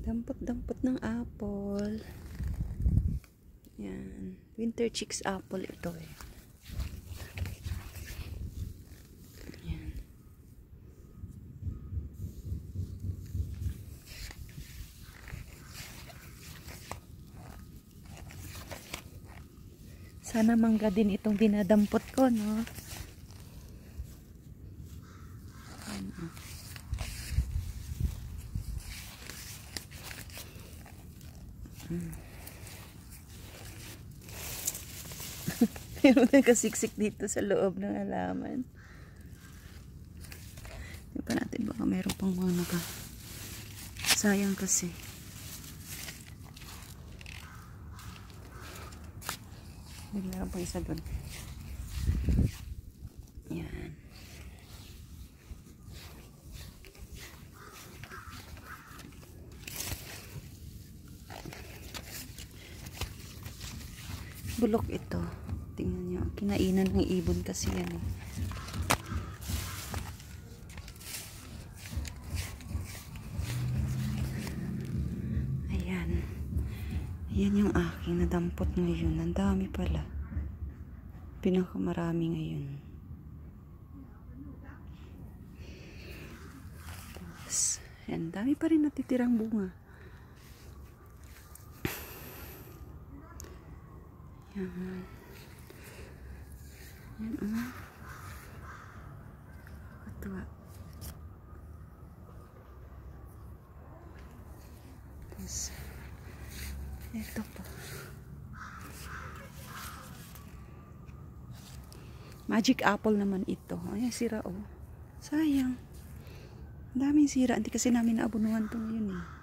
Dampot-dampot ng apple. Yan. Winter chicks apple ito eh. Yan. Sana mangga din itong binadampot ko, no? Meron nagkasiksik dito sa loob ng halaman. Hindi pa natin, baka meron pang mga naka. Sayang kasi. Meron pa isa doon. Yan. Bulok ito. Tingnan nyo. Kinainan ng ibon kasi yan eh. Ayan. Ayan yung aking nadampot ngayon. Ang dami pala. Pinakamarami ngayon. Tapos, ayan. Dami pa rin natitirang bunga. Yan. Yan katuwa. Tapos ito po. Magic apple naman ito. Ay, sira oh. Sayang. Daming sira. Hindi kasi namin naabunuhan ito ngayon eh.